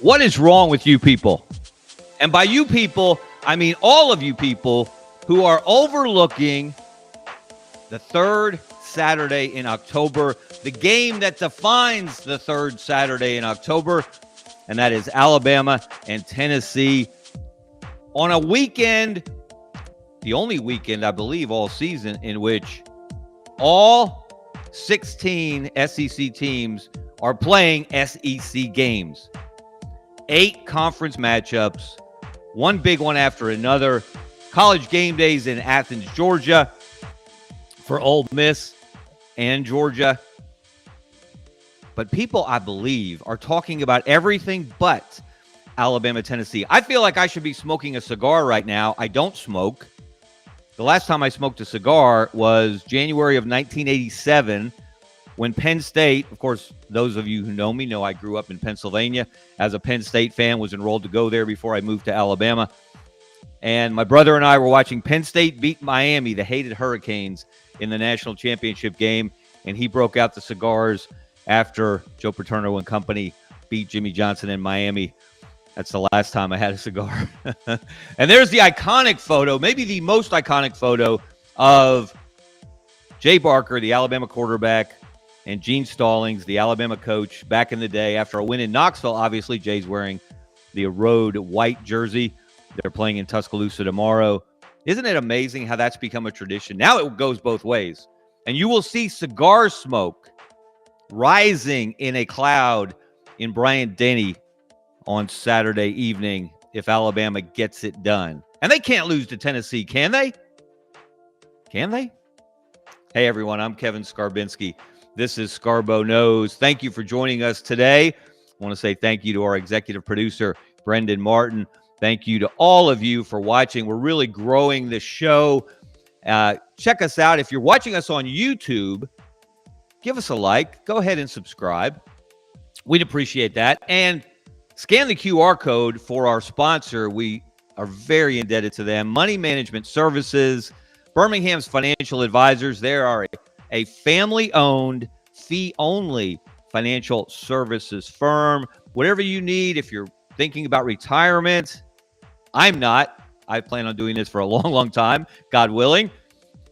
What is wrong with you people? And by you people, I mean all of you people who are overlooking the third Saturday in October, the game that defines the third Saturday in October, and that is Alabama and Tennessee on a weekend, the only weekend, I believe, all season in which all 16 SEC teams are playing SEC games. 8 conference matchups, one big one after another. College game days in Athens, Georgia for Ole Miss and Georgia. But people, I believe, are talking about everything but Alabama, Tennessee. I feel like I should be smoking a cigar right now. I don't smoke. The last time I smoked a cigar was January of 1987 when Penn State, of course, those of you who know me know I grew up in Pennsylvania. As a Penn State fan, was enrolled to go there before I moved to Alabama. And my brother and I were watching Penn State beat Miami, the hated Hurricanes, in the national championship game. And he broke out the cigars after Joe Paterno and company beat Jimmy Johnson in Miami. That's the last time I had a cigar. And there's the iconic photo, maybe the most iconic photo of Jay Barker, the Alabama quarterback, and Gene Stallings, the Alabama coach, back in the day after a win in Knoxville. Obviously, Jay's wearing the road white jersey. They're playing in Tuscaloosa tomorrow. Isn't it amazing how that's become a tradition? Now it goes both ways. And you will see cigar smoke rising in a cloud in Bryant-Denny on Saturday evening if Alabama gets it done. And they can't lose to Tennessee, can they? Can they? Hey, everyone, I'm Kevin Scarbinsky. This is Scarbo Knows. Thank you for joining us today. I want to say thank you to our executive producer, Brendan Martin. Thank you to all of you for watching. We're really growing this show. Check us out. If you're watching us on YouTube, give us a like. Go ahead and subscribe. We'd appreciate that. And scan the QR code for our sponsor. We are very indebted to them. Money Management Services, Birmingham's Financial Advisors. They are a family-owned, fee-only financial services firm. Whatever you need, if you're thinking about retirement, I'm not. I plan on doing this for a long, long time, God willing.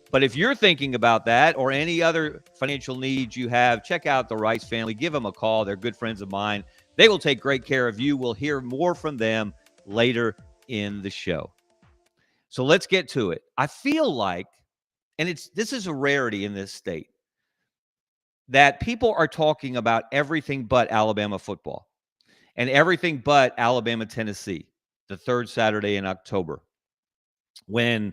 But if you're thinking about that or any other financial needs you have, check out the Rice family. Give them a call. They're good friends of mine. They will take great care of you. We'll hear more from them later in the show. So let's get to it. I feel like, and this is a rarity in this state, that people are talking about everything but Alabama football and everything but Alabama, Tennessee, the third Saturday in October, when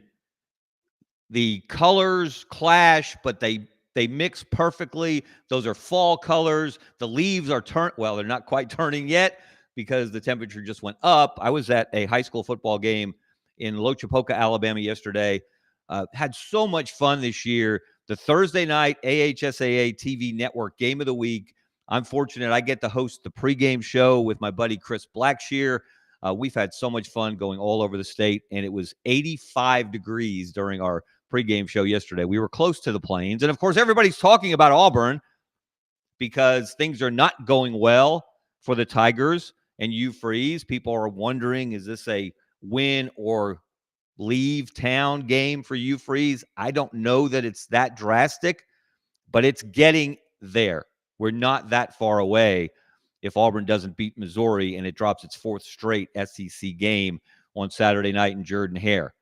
the colors clash, but they mix perfectly. Those are fall colors. The leaves are well, they're not quite turning yet because the temperature just went up. I was at a high school football game in Lochapoka, Alabama yesterday. Had so much fun this year. The Thursday night AHSAA TV network game of the week. I'm fortunate I get to host the pregame show with my buddy Chris Blackshear. We've had so much fun going all over the state, and it was 85 degrees during our pregame show yesterday. We were close to the plains. And, of course, everybody's talking about Auburn because things are not going well for the Tigers and Hugh Freeze. People are wondering, is this a win or leave town game for Hugh Freeze? I don't know that it's that drastic, but it's getting there. We're not that far away if Auburn doesn't beat Missouri and it drops its 4th straight SEC game on Saturday night in Jordan-Hare.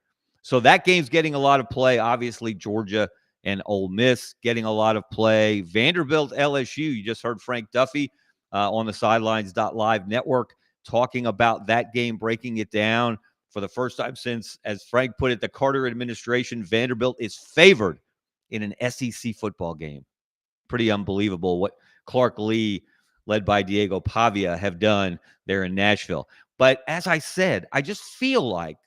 So that game's getting a lot of play. Obviously, Georgia and Ole Miss getting a lot of play. Vanderbilt, LSU, you just heard Frank Duffy on the Sidelines.live network talking about that game, breaking it down for the first time since, as Frank put it, the Carter administration. Vanderbilt is favored in an SEC football game. Pretty unbelievable what Clark Lee, led by Diego Pavia, have done there in Nashville. But as I said, I just feel like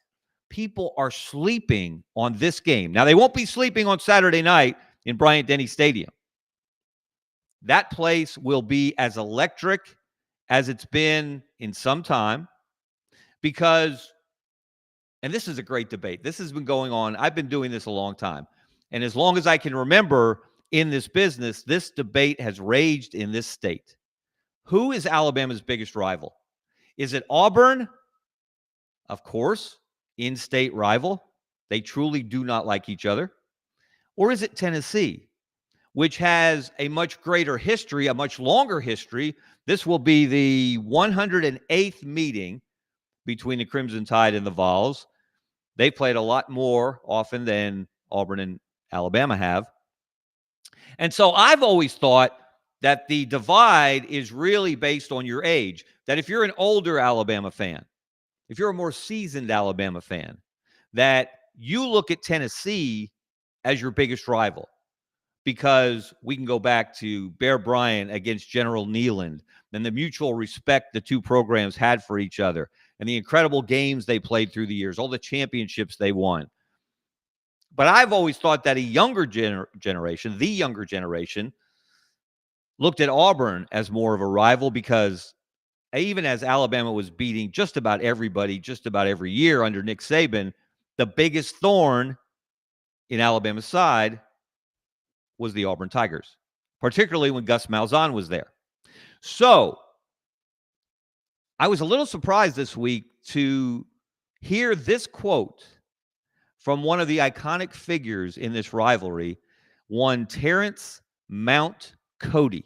people are sleeping on this game. Now, they won't be sleeping on Saturday night in Bryant-Denny Stadium. That place will be as electric as it's been in some time because, and this is a great debate. This has been going on. I've been doing this a long time. And as long as I can remember in this business, this debate has raged in this state. Who is Alabama's biggest rival? Is it Auburn? Of course, in-state rival. They truly do not like each other. Or is it Tennessee, which has a much greater history, a much longer history? This will be the 108th meeting between the Crimson Tide and the Vols. They played a lot more often than Auburn and Alabama have. And so I've always thought that the divide is really based on your age, that if you're an older Alabama fan, if you're a more seasoned Alabama fan, that you look at Tennessee as your biggest rival, because we can go back to Bear Bryant against General Neyland and the mutual respect the two programs had for each other and the incredible games they played through the years, all the championships they won. But I've always thought that a younger generation, the younger generation, looked at Auburn as more of a rival, because even as Alabama was beating just about everybody, just about every year under Nick Saban, the biggest thorn in Alabama's side was the Auburn Tigers, particularly when Gus Malzahn was there. So I was a little surprised this week to hear this quote from one of the iconic figures in this rivalry, one Terrence Mount Cody.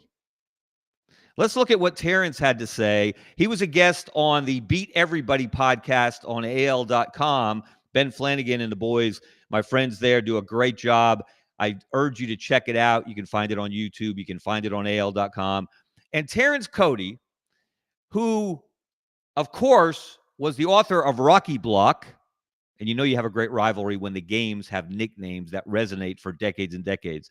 Let's look at what Terrence had to say. He was a guest on the Beat Everybody podcast on AL.com. Ben Flanagan and the boys, my friends there, do a great job. I urge you to check it out. You can find it on YouTube. You can find it on AL.com. And Terrence Cody, who, of course, was the author of Rocky Block, and you know you have a great rivalry when the games have nicknames that resonate for decades and decades.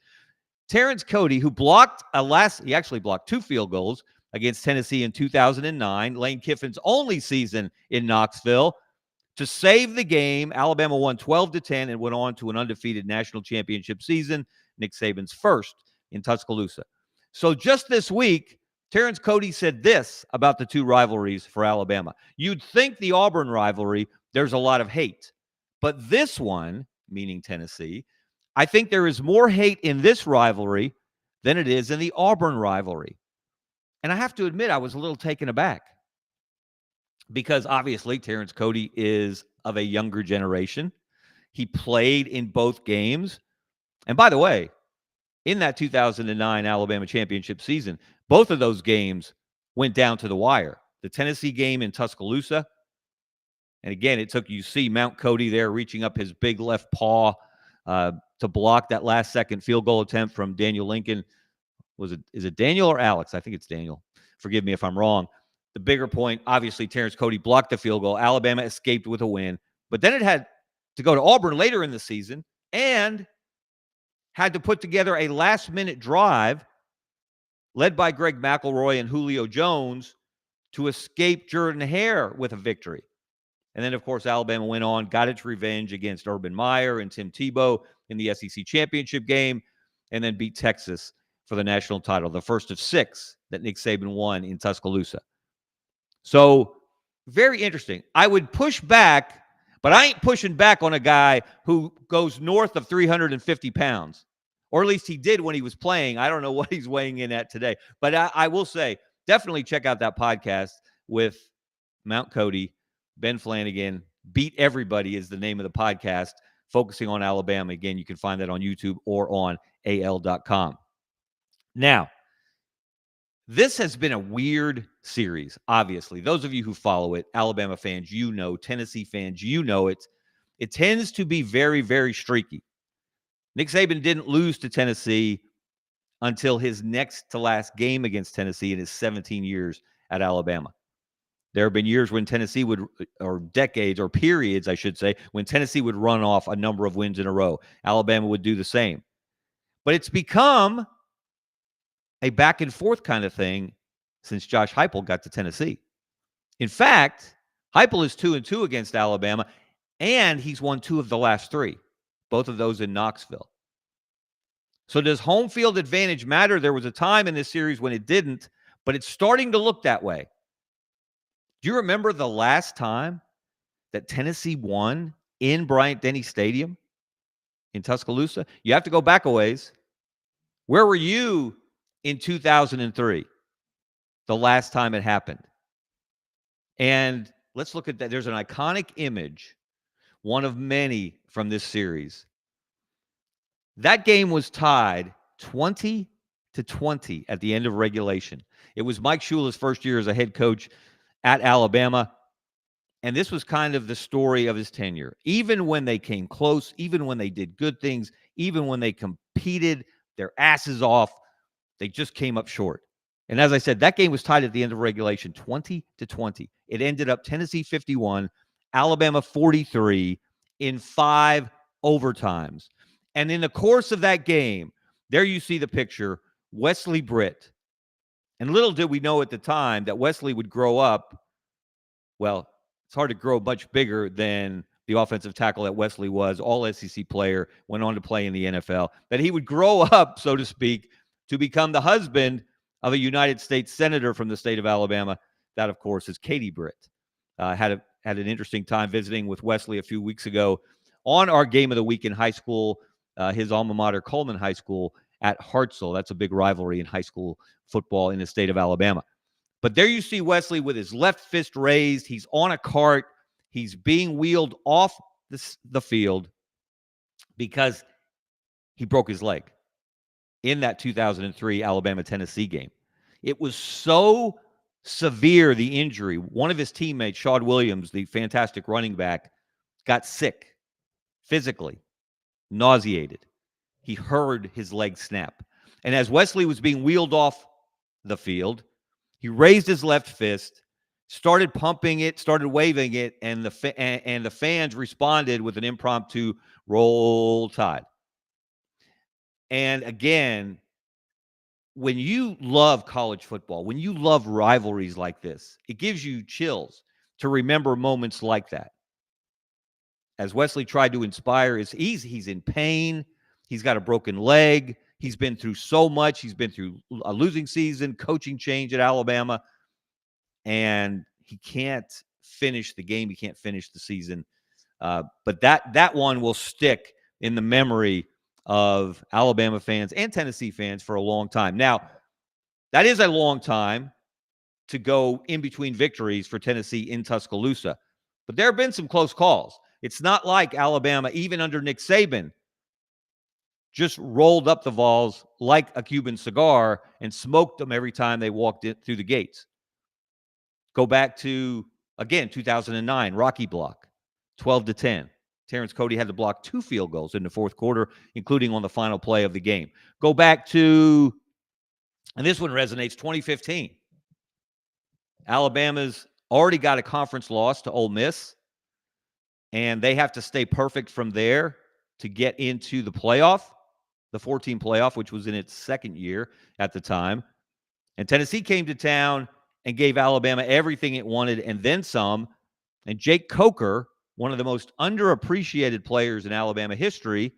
Terrence Cody, who he actually blocked 2 field goals against Tennessee in 2009, Lane Kiffin's only season in Knoxville, to save the game. Alabama won 12-10 and went on to an undefeated national championship season, Nick Saban's first in Tuscaloosa. So just this week, Terrence Cody said this about the two rivalries for Alabama. You'd think the Auburn rivalry, there's a lot of hate. But this one, meaning Tennessee, I think there is more hate in this rivalry than it is in the Auburn rivalry. And I have to admit, I was a little taken aback, because obviously Terrence Cody is of a younger generation. He played in both games. And by the way, in that 2009 Alabama championship season, both of those games went down to the wire. The Tennessee game in Tuscaloosa, and again, it took, you see Mount Cody there reaching up his big left paw to block that last-second field goal attempt from Daniel Lincoln. Is it Daniel or Alex? I think it's Daniel. Forgive me if I'm wrong. The bigger point, obviously, Terrence Cody blocked the field goal. Alabama escaped with a win. But then it had to go to Auburn later in the season and had to put together a last-minute drive led by Greg McElroy and Julio Jones to escape Jordan Hare with a victory. And then, of course, Alabama went on, got its revenge against Urban Meyer and Tim Tebow in the SEC championship game, and then beat Texas for the national title, the first of 6 that Nick Saban won in Tuscaloosa. So, very interesting. I would push back, but I ain't pushing back on a guy who goes north of 350 pounds, or at least he did when he was playing. I don't know what he's weighing in at today. But I will say, definitely check out that podcast with Mount Cody, Ben Flanagan. Beat Everybody is the name of the podcast, focusing on Alabama. Again, you can find that on YouTube or on AL.com. Now, this has been a weird series, obviously. Those of you who follow it, Alabama fans, you know. Tennessee fans, you know it. It tends to be very, very streaky. Nick Saban didn't lose to Tennessee until his next to last game against Tennessee in his 17 years at Alabama. There have been years when Tennessee would, or decades, or periods, I should say, when Tennessee would run off a number of wins in a row. Alabama would do the same. But it's become a back and forth kind of thing since Josh Heupel got to Tennessee. In fact, Heupel is 2-2 against Alabama, and he's won 2 of the last 3, both of those in Knoxville. So does home field advantage matter? There was a time in this series when it didn't, but it's starting to look that way. Do you remember the last time that Tennessee won in Bryant-Denny Stadium in Tuscaloosa? You have to go back a ways. Where were you in 2003, the last time it happened? And let's look at that. There's an iconic image, one of many from this series. That game was tied 20-20 at the end of regulation. It was Mike Shula's first year as a head coach at Alabama. And this was kind of the story of his tenure. Even when they came close, even when they did good things, even when they competed their asses off, they just came up short. And as I said, that game was tied at the end of regulation, 20-20. It ended up Tennessee 51, Alabama 43 in 5 overtimes. And in the course of that game, there you see the picture, Wesley Britt. And little did we know at the time that Wesley would grow up, well, it's hard to grow much bigger than the offensive tackle that Wesley was, all SEC player, went on to play in the NFL, that he would grow up, so to speak, to become the husband of a United States senator from the state of Alabama. That, of course, is Katie Britt. Had an interesting time visiting with Wesley a few weeks ago on our game of the week in high school, his alma mater, Coleman High School at Hartselle. That's a big rivalry in high school football in the state of Alabama. But there you see Wesley with his left fist raised. He's on a cart. He's being wheeled off the field because he broke his leg in that 2003 Alabama-Tennessee game. It was so severe, the injury. One of his teammates, Shaud Williams, the fantastic running back, got sick physically, nauseated. He heard his leg snap. And as Wesley was being wheeled off the field, he raised his left fist, started pumping it, started waving it, and the fans responded with an impromptu Roll Tide. And again, when you love college football, when you love rivalries like this, it gives you chills to remember moments like that. As Wesley tried to inspire, he's in pain. He's got a broken leg. He's been through so much. He's been through a losing season, coaching change at Alabama, and he can't finish the game. He can't finish the season. But that one will stick in the memory of Alabama fans and Tennessee fans for a long time. Now, that is a long time to go in between victories for Tennessee in Tuscaloosa. But there have been some close calls. It's not like Alabama, even under Nick Saban, just rolled up the Vols like a Cuban cigar and smoked them every time they walked in through the gates. Go back to, again, 2009, Rocky Block, 12-10. Terrence Cody had to block 2 field goals in the fourth quarter, including on the final play of the game. Go back to, and this one resonates, 2015. Alabama's already got a conference loss to Ole Miss, and they have to stay perfect from there to get into the playoff, the 14 playoff, which was in its second year at the time. And Tennessee came to town and gave Alabama everything it wanted and then some. And Jake Coker, one of the most underappreciated players in Alabama history,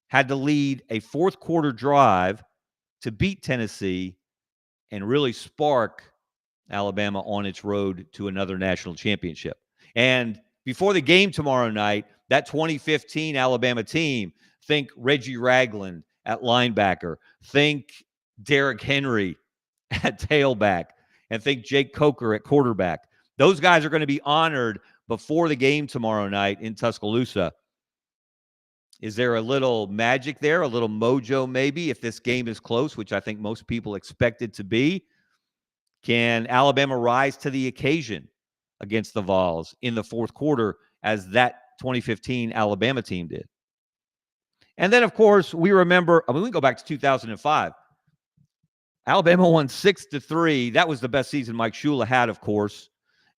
had to lead a fourth quarter drive to beat Tennessee and really spark Alabama on its road to another national championship. And before the game tomorrow night, that 2015 Alabama team, think Reggie Ragland at linebacker, think Derrick Henry at tailback, and think Jake Coker at quarterback. Those guys are going to be honored before the game tomorrow night in Tuscaloosa. Is there a little magic there, a little mojo maybe, if this game is close, which I think most people expect it to be? Can Alabama rise to the occasion against the Vols in the fourth quarter as that 2015 Alabama team did? And then, of course, we remember, we go back to 2005. Alabama won 6-3. That was the best season Mike Shula had, of course,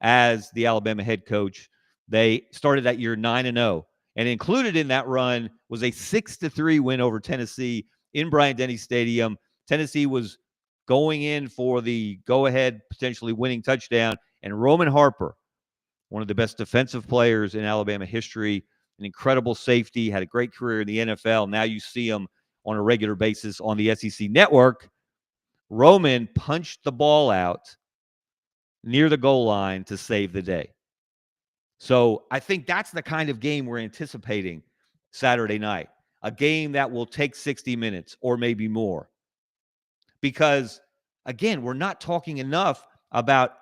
as the Alabama head coach. They started that year 9-0. And included in that run was a 6-3 win over Tennessee in Bryant-Denny Stadium. Tennessee was going in for the go-ahead, potentially winning touchdown. And Roman Harper, one of the best defensive players in Alabama history, an incredible safety, had a great career in the NFL. Now you see him on a regular basis on the SEC network. Roman punched the ball out near the goal line to save the day. So I think that's the kind of game we're anticipating Saturday night, a game that will take 60 minutes or maybe more. Because, again, we're not talking enough about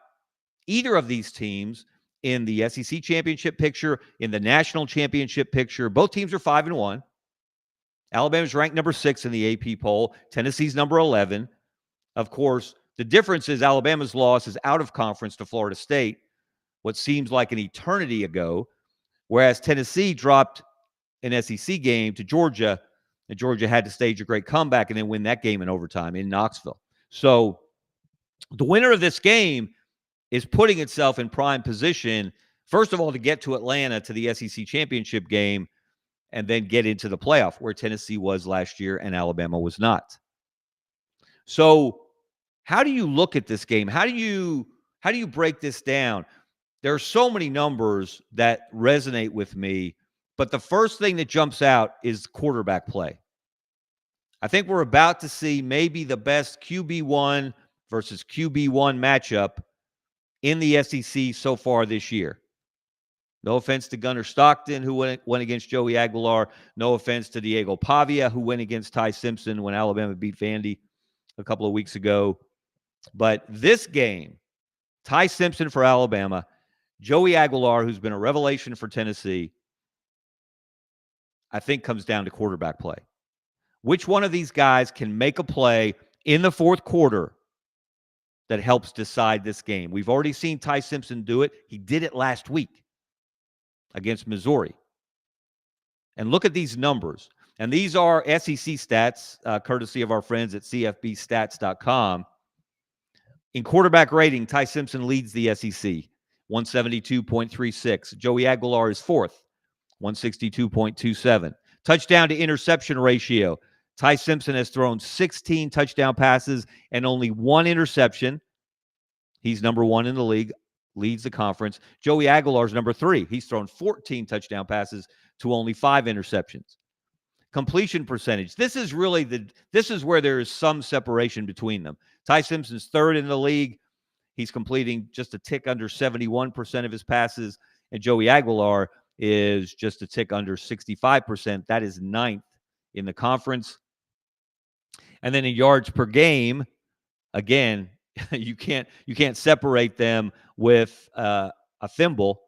either of these teams in the SEC championship picture, in the national championship picture. Both teams are 5-1. Alabama's ranked number 6 in the AP poll. Tennessee's number 11. Of course, the difference is Alabama's loss is out of conference to Florida State, what seems like an eternity ago, whereas Tennessee dropped an SEC game to Georgia, and Georgia had to stage a great comeback and then win that game in overtime in Knoxville. So the winner of this game is putting itself in prime position, first of all, to get to Atlanta to the SEC championship game and then get into the playoff where Tennessee was last year and Alabama was not. So how do you look at this game? How do you break this down? There are so many numbers that resonate with me, but the first thing that jumps out is quarterback play. I think we're about to see maybe the best QB1 versus QB1 matchup in the SEC so far this year. No offense to Gunnar Stockton, who went against Joey Aguilar. No offense to Diego Pavia, who went against Ty Simpson when Alabama beat Vandy a couple of weeks ago. But this game, Ty Simpson for Alabama, Joey Aguilar, who's been a revelation for Tennessee, I think comes down to quarterback play. Which one of these guys can make a play in the fourth quarter that helps decide this game? We've already seen Ty Simpson do it. He did it last week against Missouri. And look at these numbers. And these are SEC stats, courtesy of our friends at cfbstats.com. In quarterback rating, Ty Simpson leads the SEC, 172.36. Joey Aguilar is fourth, 162.27. Touchdown to interception ratio. Ty Simpson has thrown 16 touchdown passes and only one interception. He's number 1 in the league, leads the conference. Joey Aguilar's number 3. He's thrown 14 touchdown passes to only 5 interceptions. Completion percentage. This is where there is some separation between them. Ty Simpson's 3rd in the league. He's completing just a tick under 71% of his passes, and Joey Aguilar is just a tick under 65%. That is 9th in the conference. And then in yards per game, again, you can't separate them with a thimble.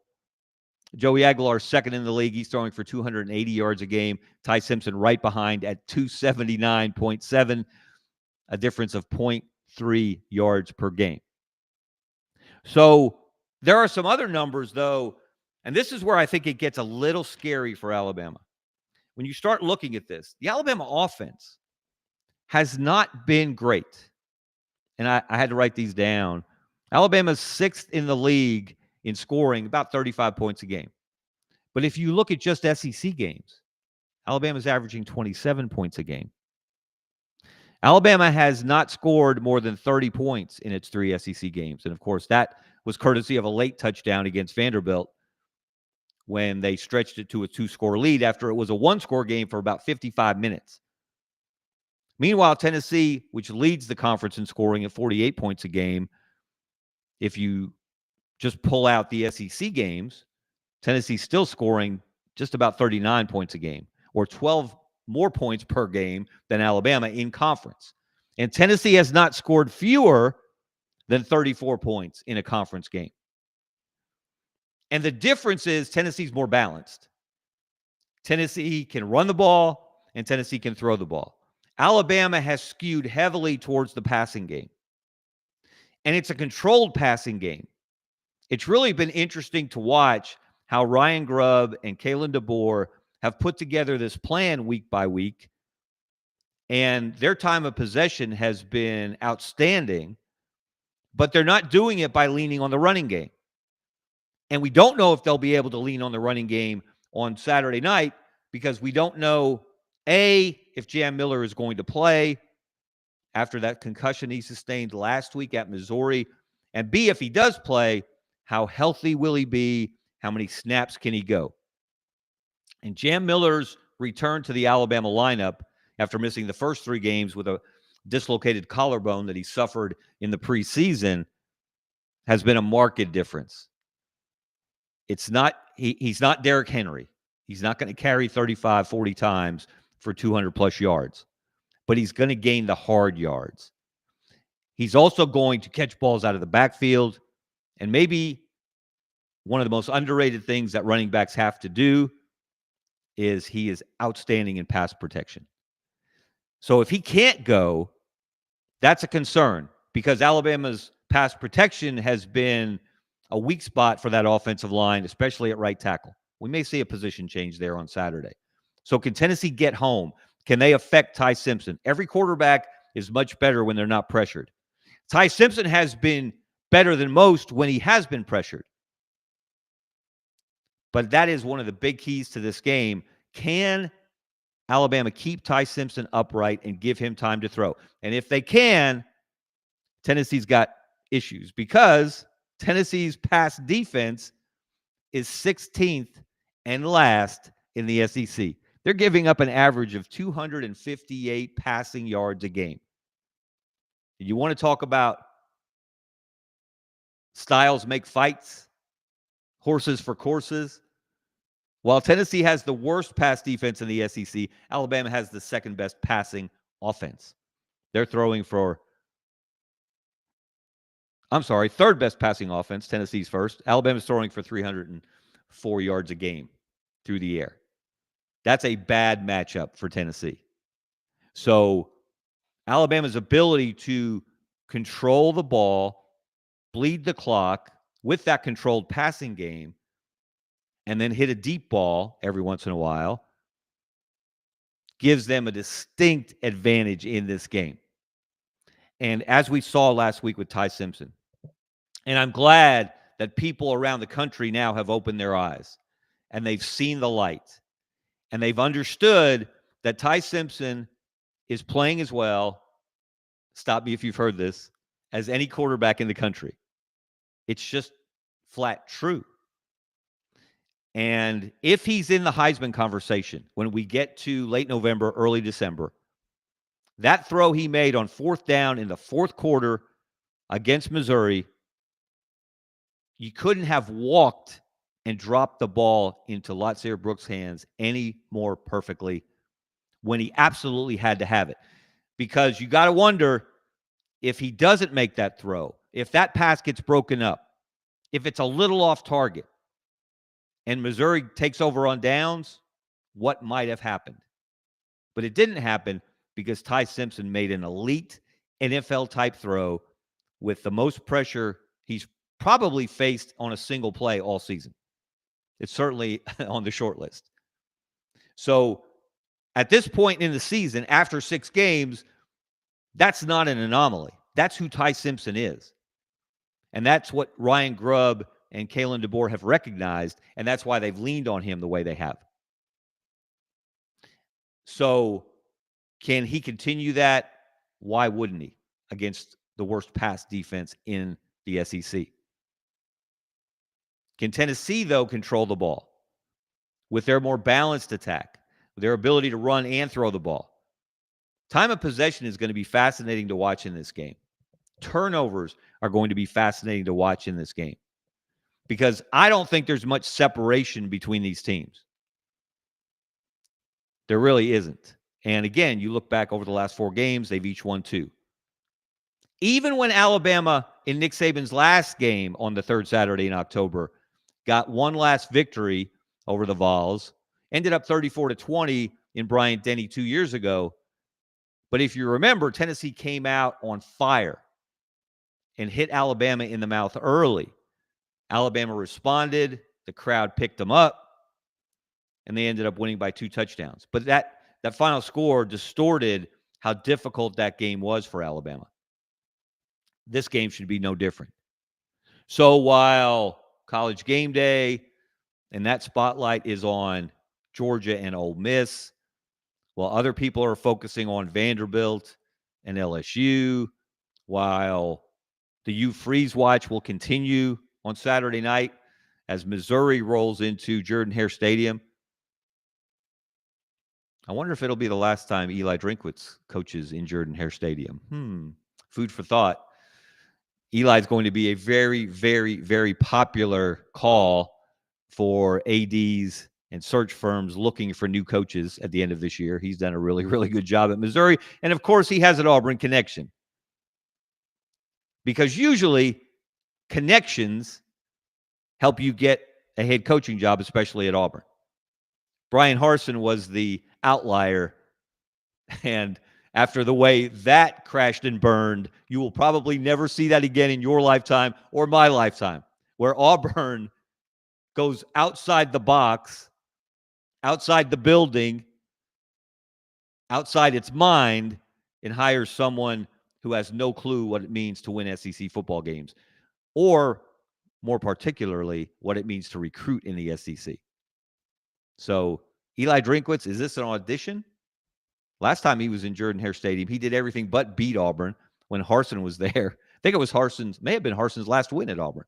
Joey Aguilar 2nd in the league. He's throwing for 280 yards a game. Ty Simpson right behind at 279.7, a difference of 0.3 yards per game. So there are some other numbers, though, and this is where I think it gets a little scary for Alabama. When you start looking at this, the Alabama offense has not been great. And I had to write these down. Alabama's 6th in the league in scoring, about 35 points a game. But if you look at just SEC games, Alabama's averaging 27 points a game. Alabama has not scored more than 30 points in its 3 SEC games. And, of course, that was courtesy of a late touchdown against Vanderbilt when they stretched it to a 2-score lead after it was a 1-score game for about 55 minutes. Meanwhile, Tennessee, which leads the conference in scoring at 48 points a game, if you just pull out the SEC games, Tennessee's still scoring just about 39 points a game, or 12 more points per game than Alabama in conference. And Tennessee has not scored fewer than 34 points in a conference game. And the difference is Tennessee's more balanced. Tennessee can run the ball, and Tennessee can throw the ball. Alabama has skewed heavily towards the passing game. And it's a controlled passing game. It's really been interesting to watch how Ryan Grubb and Kalen DeBoer have put together this plan week by week. And their time of possession has been outstanding, but they're not doing it by leaning on the running game. And we don't know if they'll be able to lean on the running game on Saturday night because we don't know, A, if Jam Miller is going to play after that concussion he sustained last week at Missouri, and B, if he does play, how healthy will he be? How many snaps can he go? And Jam Miller's return to the Alabama lineup after missing the first 3 games with a dislocated collarbone that he suffered in the preseason has been a marked difference. It's not, he's not Derrick Henry. He's not going to carry 35, 40 times for 200-plus yards, but he's going to gain the hard yards. He's also going to catch balls out of the backfield. And maybe one of the most underrated things that running backs have to do is he is outstanding in pass protection. So if he can't go, that's a concern because Alabama's pass protection has been a weak spot for that offensive line, especially at right tackle. We may see a position change there on Saturday. So can Tennessee get home? Can they affect Ty Simpson? Every quarterback is much better when they're not pressured. Ty Simpson has been better than most when he has been pressured. But that is one of the big keys to this game. Can Alabama keep Ty Simpson upright and give him time to throw? And if they can, Tennessee's got issues because Tennessee's pass defense is 16th and last in the SEC. They're giving up an average of 258 passing yards a game. You want to talk about styles make fights, horses for courses? While Tennessee has the worst pass defense in the SEC, Alabama has the second best passing offense. They're throwing for, third best passing offense. Tennessee's first. Alabama's throwing for 304 yards a game through the air. That's a bad matchup for Tennessee. So Alabama's ability to control the ball, bleed the clock with that controlled passing game, and then hit a deep ball every once in a while, gives them a distinct advantage in this game. And as we saw last week with Ty Simpson, and I'm glad that people around the country now have opened their eyes and they've seen the light and they've understood that Ty Simpson is playing as well, stop me if you've heard this, as any quarterback in the country. It's just flat true. And if he's in the Heisman conversation when we get to late November, early December, that throw he made on fourth down in the fourth quarter against Missouri, you couldn't have walked and dropped the ball into Latsir Brooks' hands any more perfectly when he absolutely had to have it. Because you got to wonder if he doesn't make that throw, if that pass gets broken up, if it's a little off target, and Missouri takes over on downs, what might have happened? But it didn't happen because Ty Simpson made an elite NFL-type throw with the most pressure he's probably faced on a single play all season. It's certainly on the short list. So at this point in the season, after 6 games, that's not an anomaly. That's who Ty Simpson is. And that's what Ryan Grubb and Kalen DeBoer have recognized, and that's why they've leaned on him the way they have. So can he continue that? Why wouldn't he against the worst pass defense in the SEC? Can Tennessee, though, control the ball with their more balanced attack, with their ability to run and throw the ball? Time of possession is going to be fascinating to watch in this game. Turnovers are going to be fascinating to watch in this game because I don't think there's much separation between these teams. There really isn't. And again, you look back over the last 4 games, they've each won 2. Even when Alabama, in Nick Saban's last game on the 3rd Saturday in October, got one last victory over the Vols, ended up 34-20 in Bryant-Denny 2 years ago. But if you remember, Tennessee came out on fire and hit Alabama in the mouth early. Alabama responded. The crowd picked them up, and they ended up winning by 2 touchdowns. But that final score distorted how difficult that game was for Alabama. This game should be no different. So while College Game Day and that spotlight is on Georgia and Ole Miss, while other people are focusing on Vanderbilt and LSU, while the U Freeze Watch will continue on Saturday night as Missouri rolls into Jordan-Hare Stadium. I wonder if it'll be the last time Eli Drinkwitz coaches in Jordan-Hare Stadium. Food for thought. Eli's going to be a very, very, very popular call for ADs and search firms looking for new coaches at the end of this year. He's done a really, really good job at Missouri. And, of course, he has an Auburn connection. Because usually connections help you get a head coaching job, especially at Auburn. Brian Harsin was the outlier, and after the way that crashed and burned, you will probably never see that again in your lifetime or my lifetime, where Auburn goes outside the box, outside the building, outside its mind, and hires someone who has no clue what it means to win SEC football games, or more particularly, what it means to recruit in the SEC. So, Eli Drinkwitz, is this an audition? Last time he was in Jordan-Hare Stadium, he did everything but beat Auburn when Harsin was there. I think it was may have been Harsin's last win at Auburn.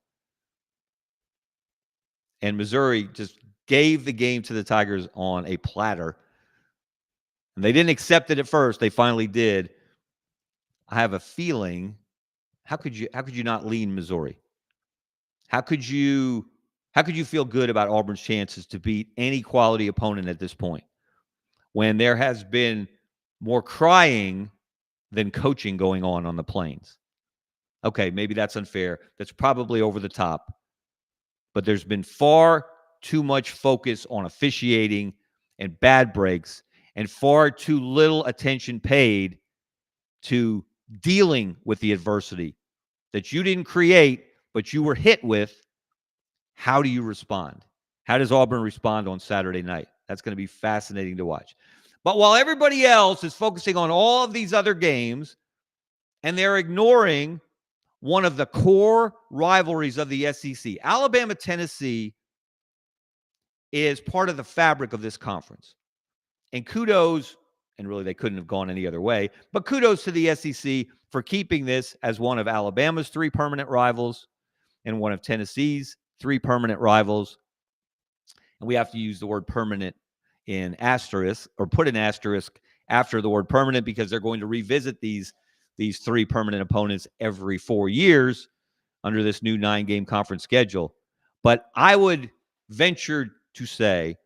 And Missouri just gave the game to the Tigers on a platter. And they didn't accept it at first. They finally did. I have a feeling, how could you not lean Missouri? How could you feel good about Auburn's chances to beat any quality opponent at this point, when there has been more crying than coaching going on the Plains? Okay, maybe that's unfair. That's probably over the top. But there's been far too much focus on officiating and bad breaks, and far too little attention paid to dealing with the adversity that you didn't create, but you were hit with. How do you respond? How does Auburn respond on Saturday night? That's going to be fascinating to watch. But while everybody else is focusing on all of these other games, and they're ignoring one of the core rivalries of the SEC, Alabama-Tennessee is part of the fabric of this conference. And kudos, and really they couldn't have gone any other way, but kudos to the SEC for keeping this as one of Alabama's 3 permanent rivals and one of Tennessee's 3 permanent rivals. And we have to use the word permanent in asterisk, or put an asterisk after the word permanent, because they're going to revisit these 3 permanent opponents every 4 years under this new 9-game conference schedule. But I would venture to say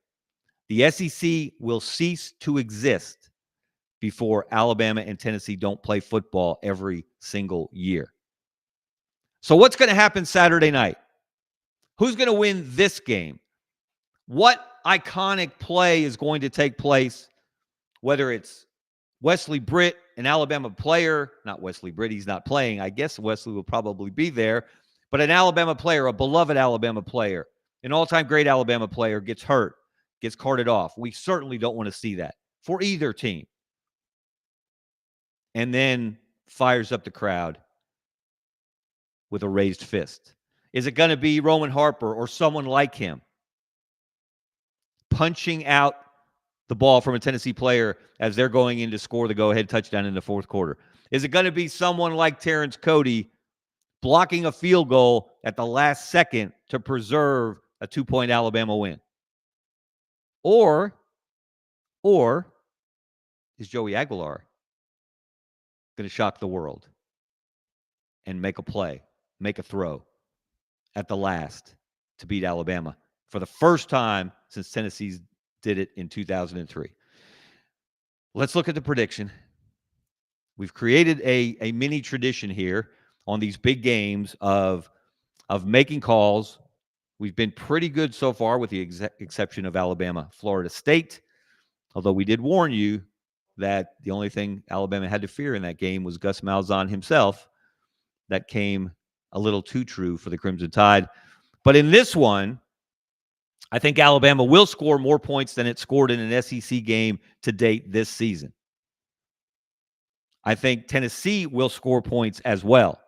the SEC will cease to exist before Alabama and Tennessee don't play football every single year. So what's going to happen Saturday night? Who's going to win this game? What iconic play is going to take place, whether it's Wesley Britt, an Alabama player, not Wesley Britt, he's not playing. I guess Wesley will probably be there, but an Alabama player, a beloved Alabama player, an all-time great Alabama player gets hurt, gets carted off. We certainly don't want to see that for either team. And then fires up the crowd with a raised fist. Is it going to be Roman Harper or someone like him punching out the ball from a Tennessee player as they're going in to score the go-ahead touchdown in the fourth quarter? Is it going to be someone like Terrence Cody blocking a field goal at the last second to preserve a 2-point Alabama win? Or is Joey Aguilar going to shock the world and make a play, make a throw at the last to beat Alabama for the first time since Tennessee did it in 2003? Let's look at the prediction. We've created a mini tradition here on these big games of making calls. We've been pretty good so far, with the exception of Alabama, Florida State, although we did warn you that the only thing Alabama had to fear in that game was Gus Malzahn himself. That came a little too true for the Crimson Tide. But in this one, I think Alabama will score more points than it scored in an SEC game to date this season. I think Tennessee will score points as well.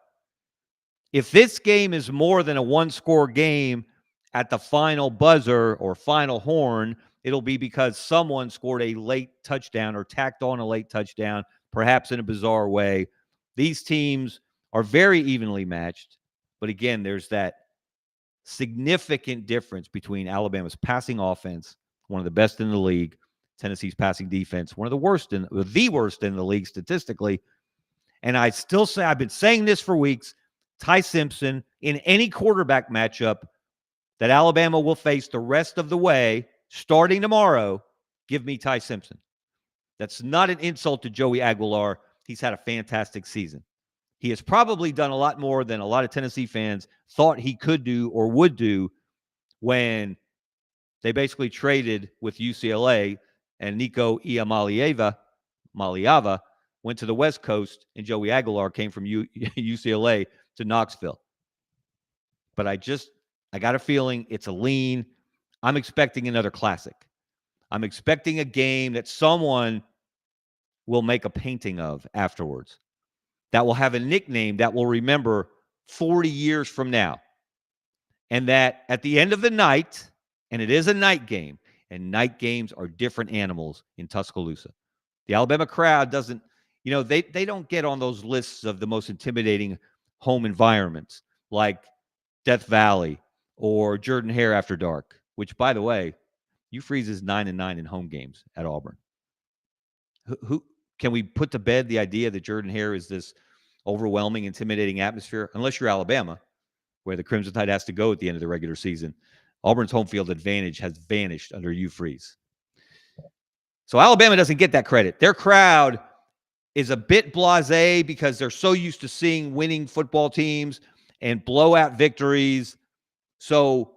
If this game is more than a one-score game at the final buzzer or final horn, it'll be because someone scored a late touchdown or tacked on a late touchdown, perhaps in a bizarre way. These teams are very evenly matched. But again, there's that significant difference between Alabama's passing offense, one of the best in the league, Tennessee's passing defense, one of the worst in the league statistically. And I still say, I've been saying this for weeks, Ty Simpson in any quarterback matchup that Alabama will face the rest of the way, starting tomorrow, give me Ty Simpson. That's not an insult to Joey Aguilar. He's had a fantastic season. He has probably done a lot more than a lot of Tennessee fans thought he could do or would do when they basically traded with UCLA and Nico Iamaleava went to the West Coast and Joey Aguilar came from UCLA to Knoxville. But I got a feeling it's a lean. I'm expecting another classic. I'm expecting a game that someone will make a painting of afterwards, that will have a nickname that we'll remember 40 years from now. And that at the end of the night, and it is a night game, and night games are different animals in Tuscaloosa. The Alabama crowd doesn't, they don't get on those lists of the most intimidating home environments like Death Valley or Jordan-Hare after dark, which, by the way, Hugh Freeze is 9-9 in home games at Auburn. Who can we put to bed the idea that Jordan-Hare is this overwhelming, intimidating atmosphere? Unless you're Alabama, where the Crimson Tide has to go at the end of the regular season. Auburn's home field advantage has vanished under Hugh Freeze. So Alabama doesn't get that credit. Their crowd is a bit blasé because they're so used to seeing winning football teams and blowout victories. So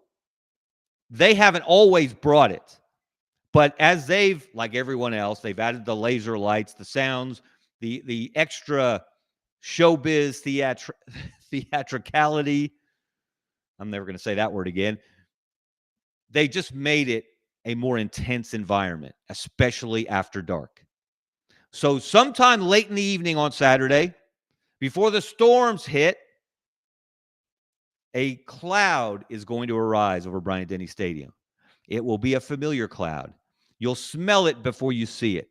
they haven't always brought it. But as they've, like everyone else, they've added the laser lights, the sounds, the extra showbiz theatricality. I'm never going to say that word again. They just made it a more intense environment, especially after dark. So sometime late in the evening on Saturday, before the storms hit, a cloud is going to arise over Bryant-Denny Stadium. It will be a familiar cloud. You'll smell it before you see it.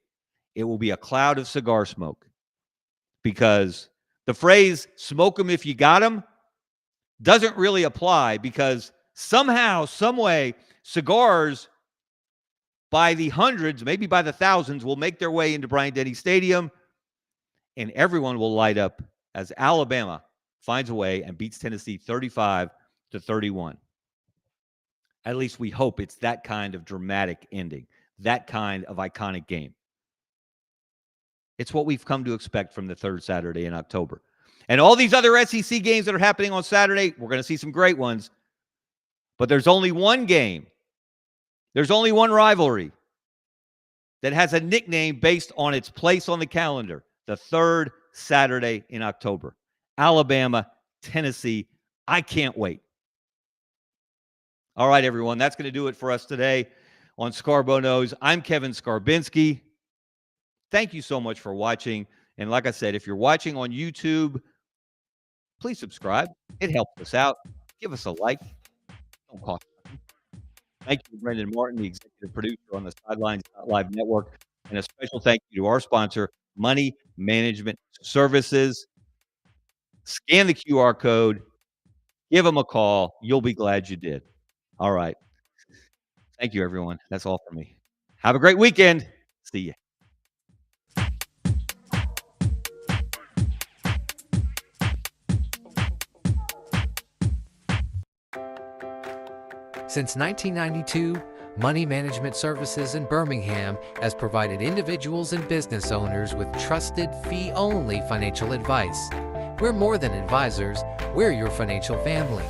It will be a cloud of cigar smoke, because the phrase "smoke 'em if you got 'em" doesn't really apply, because somehow, some way, cigars by the hundreds, maybe by the thousands, will make their way into Bryant-Denny Stadium, and everyone will light up as Alabama finds a way and beats Tennessee 35-31. At least we hope it's that kind of dramatic ending, that kind of iconic game. It's what we've come to expect from the third Saturday in October. And all these other SEC games that are happening on Saturday, we're going to see some great ones. But there's only one game. There's only one rivalry that has a nickname based on its place on the calendar. The third Saturday in October. Alabama, Tennessee. I can't wait. All right, everyone. That's going to do it for us today on Scarbo Knows. I'm Kevin Scarbinsky. Thank you so much for watching. And like I said, if you're watching on YouTube, please subscribe. It helps us out. Give us a like. Don't cost nothing. Thank you to Brendan Martin, the executive producer on the Sidelines Live Network. And a special thank you to our sponsor, Money Management Services. Scan the QR code. Give them a call. You'll be glad you did. All right. Thank you, everyone. That's all for me. Have a great weekend. See you. Since 1992, Money Management Services in Birmingham has provided individuals and business owners with trusted, fee-only financial advice. We're more than advisors, we're your financial family.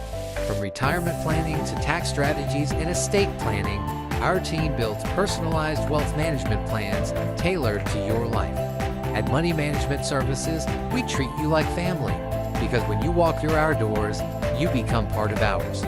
From retirement planning to tax strategies and estate planning, our team builds personalized wealth management plans tailored to your life. At Money Management Services, we treat you like family, because when you walk through our doors, you become part of ours.